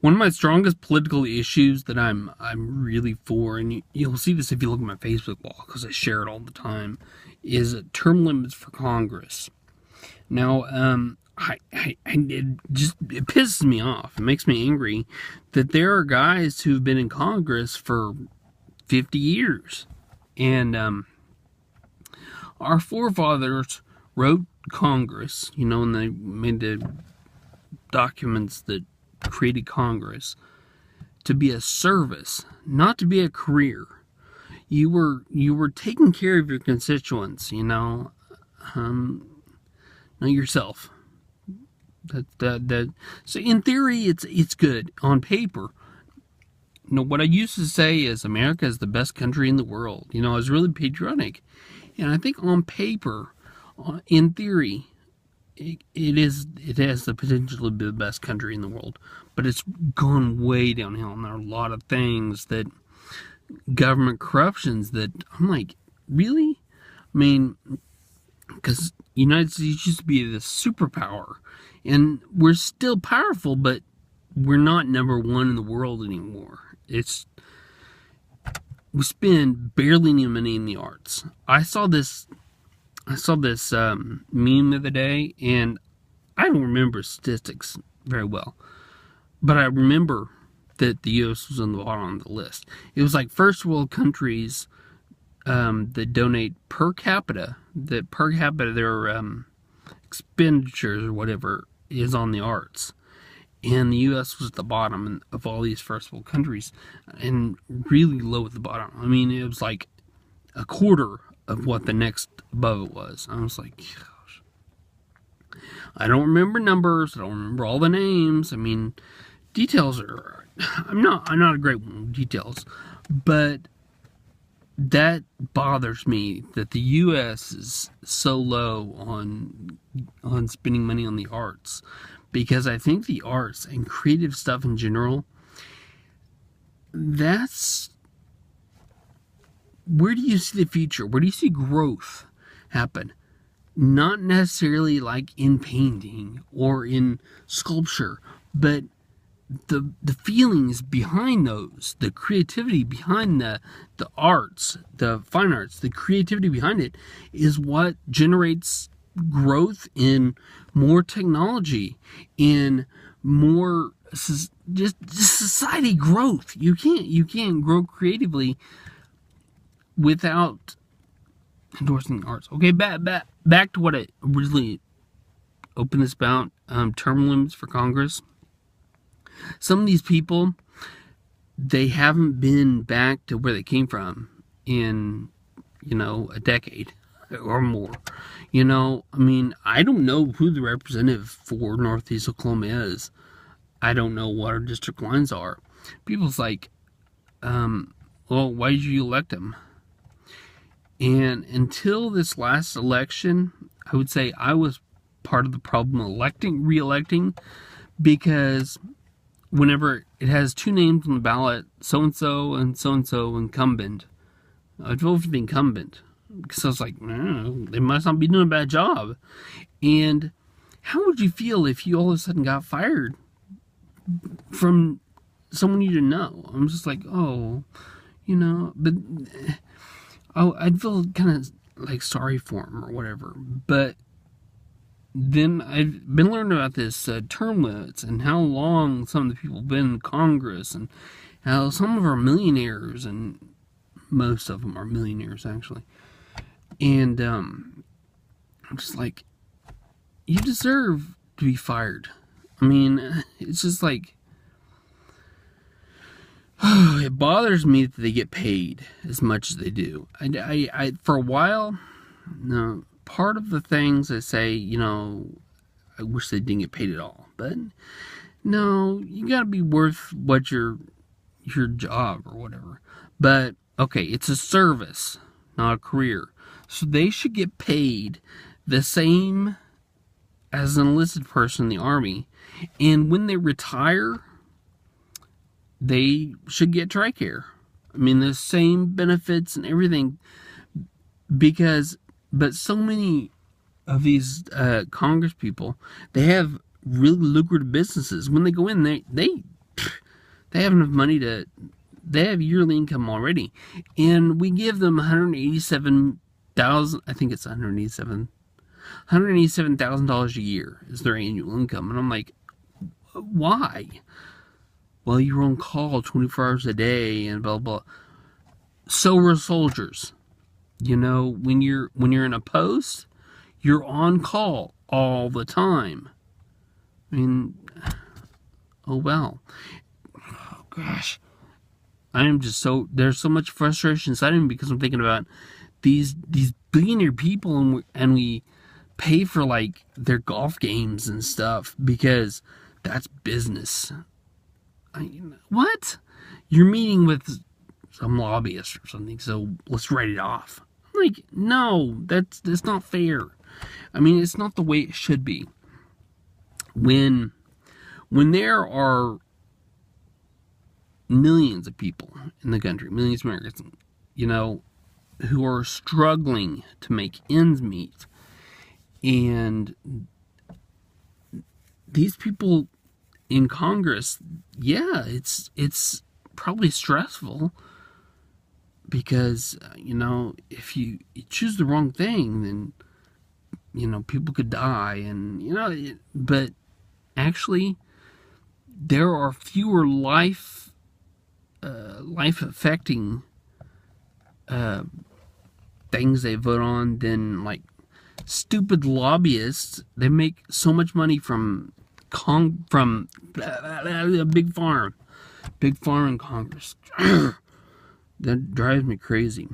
One of my strongest political issues that I'm really for, and you'll see this if you look at my Facebook wall because I share it all the time, is term limits for Congress. Now, it pisses me off. It makes me angry that there are guys who've been in Congress for 50 years, and our forefathers wrote Congress, and they made the documents that created Congress to be a service, not to be a career. You were taking care of your constituents, not yourself. So in theory, it's good on paper. What I used to say is America is the best country in the world. I was really patriotic, and I think on paper, in theory, it has the potential to be the best country in the world, but it's gone way downhill, and there are a lot of things that government corruptions that I'm like, really? I mean, because United States used to be the superpower, and we're still powerful, but we're not number one in the world anymore. We spend barely any money in the arts. I saw this meme the other day, and I don't remember statistics very well, but I remember that the U.S. was on the bottom of the list. It was like first world countries that donate per capita, their expenditures or whatever is on the arts. And the U.S. was at the bottom of all these first world countries, and really low at the bottom. I mean, it was like a quarter of what the next above it was. I was like, gosh. I don't remember numbers. I don't remember all the names. I mean, details are... I'm not a great one with details. But that bothers me that the U.S. is so low on spending money on the arts. Because I think the arts and creative stuff in general, that's... Where do you see the future? Where do you see growth happen? Not necessarily like in painting or in sculpture, but the feelings behind those, the creativity behind the arts, the fine arts, the creativity behind it is what generates growth in more technology, in more just society growth. You can't grow creatively without endorsing the arts. Okay, back to what I originally opened this about, term limits for Congress. Some of these people, they haven't been back to where they came from in, a decade or more. I mean, I don't know who the representative for Northeast Oklahoma is. I don't know what our district lines are. People's like, well, why did you elect him? And until this last election, I would say I was part of the problem re-electing, because whenever it has two names on the ballot, so-and-so and so-and-so incumbent, I'd vote for the incumbent. Because I was like, they must not be doing a bad job. And how would you feel if you all of a sudden got fired from someone you didn't know? I'm just like, but I'd feel kind of like sorry for him or whatever. But then I've been learning about this term limits and how long some of the people have been in Congress, and how some of them are millionaires, and most of them are millionaires actually. And I'm just like, you deserve to be fired. I mean, it's just like, it bothers me that they get paid as much as they do. I for a while, part of the things I say, I wish they didn't get paid at all. But no, you gotta be worth what your job or whatever. But okay, it's a service, not a career. So they should get paid the same as an enlisted person in the Army. And when they retire, they should get TRICARE. I mean, the same benefits and everything. But so many of these Congress people, they have really lucrative businesses. When they go in, They have enough money to, they have yearly income already. And we give them 187,000, I think it's $187,000 a year is their annual income. And I'm like, why? Well, you're on call 24 hours a day and blah, blah. So are soldiers. You know, when you're in a post, you're on call all the time. I mean, oh well. Oh gosh. I am just so, there's so much frustration inside of me because I'm thinking about these billionaire people, and we pay for like their golf games and stuff because that's business. What? You're meeting with some lobbyist or something, so let's write it off. I'm like, no, that's not fair. I mean, it's not the way it should be. When there are millions of people in the country, millions of Americans, you know, who are struggling to make ends meet, and these people in Congress, yeah, it's probably stressful because, you know, if you choose the wrong thing, then, you know, people could die, and, you know, but actually there are fewer life-affecting things they vote on than, like, stupid lobbyists. They make so much money from a big farm in Congress. That drives me crazy.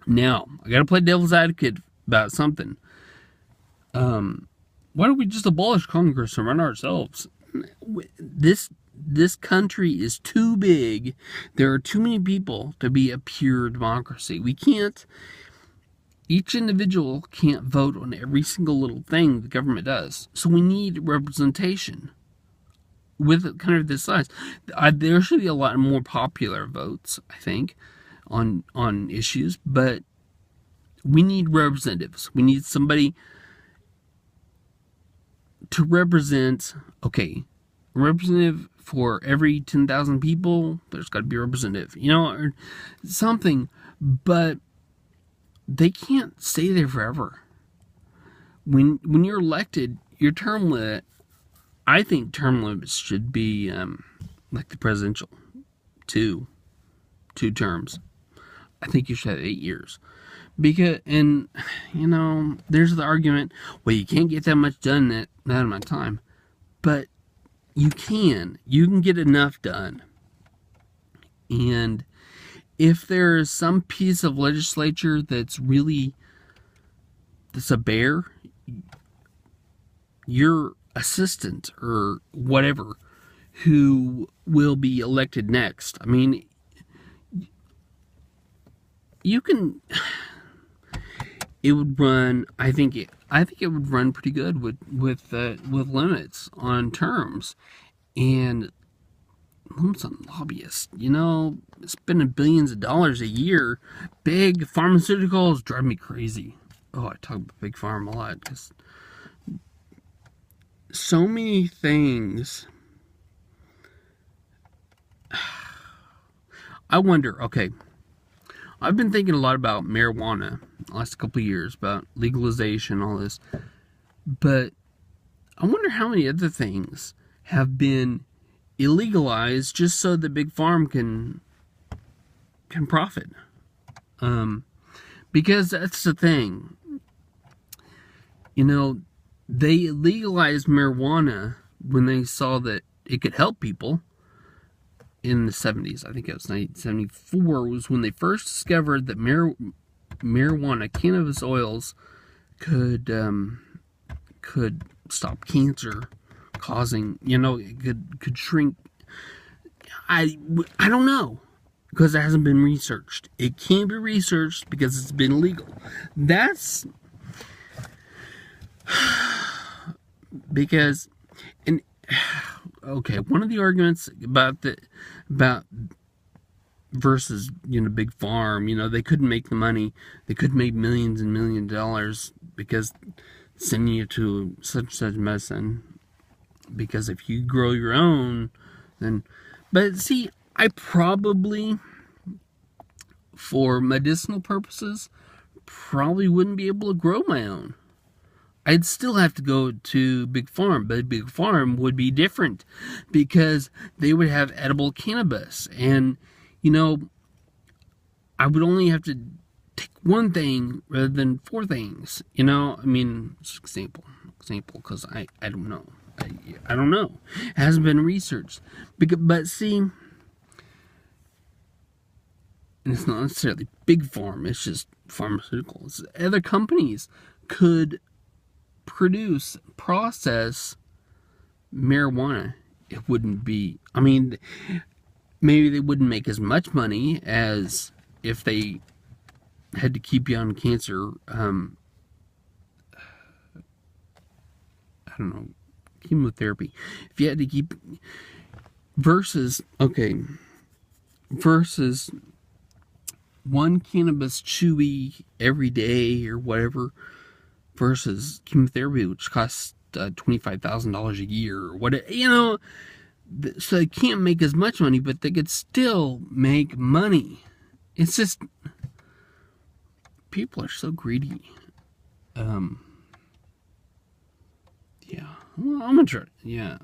Now, I gotta play devil's advocate about something. Why don't we just abolish Congress and run ourselves? This country is too big. There are too many people to be a pure democracy. We can't, each individual can't vote on every single little thing the government does. So we need representation with kind of this size. There should be a lot more popular votes, I think, on issues, but we need representatives. We need somebody to represent, okay, a representative for every 10,000 people, there's got to be a representative, you know, or something, but they can't stay there forever. When you're elected, your term limit, I think term limits should be like the presidential, two terms. I think you should have 8 years. Because, and, you know, there's the argument, well, you can't get that much done in that amount of time. But you can get enough done. And if there is some piece of legislature that's a bear, your assistant or whatever who will be elected next, I mean, you can, it would run, I think it would run pretty good with limits on terms and limits on lobbyists. You know, spending billions of dollars a year, big pharmaceuticals drive me crazy. Oh, I talk about big pharma a lot because so many things. I wonder, okay, I've been thinking a lot about marijuana the last couple of years, about legalization, all this. But I wonder how many other things have been illegalized just so the big farm can profit. Because that's the thing. You know, they legalized marijuana when they saw that it could help people. In the 70s, I think it was 1974, was when they first discovered that marijuana, cannabis oils, could stop cancer causing, you know, it could shrink. I don't know, because it hasn't been researched. It can't be researched because it's been illegal. That's because, and okay, one of the arguments about versus, you know, big farm, you know, they couldn't make the money, they couldn't make millions and millions of dollars because sending you to such medicine, because if you grow your own, then, But see, I probably, for medicinal purposes, probably wouldn't be able to grow my own. I'd still have to go to Big Farm, but Big Farm would be different because they would have edible cannabis. And, you know, I would only have to take one thing rather than four things. You know, I mean, it's example, because I don't know. I don't know. It hasn't been researched. But see, and it's not necessarily Big Farm, it's just pharmaceuticals. Other companies could process marijuana. It wouldn't be, I mean, maybe they wouldn't make as much money as if they had to keep you on cancer, I don't know, chemotherapy. If you had to keep, versus one cannabis chewy every day or whatever, versus chemotherapy, which costs $25,000 a year or what, you know. So they can't make as much money, but they could still make money. It's just, people are so greedy. Yeah. Well, I'm gonna try. Yeah.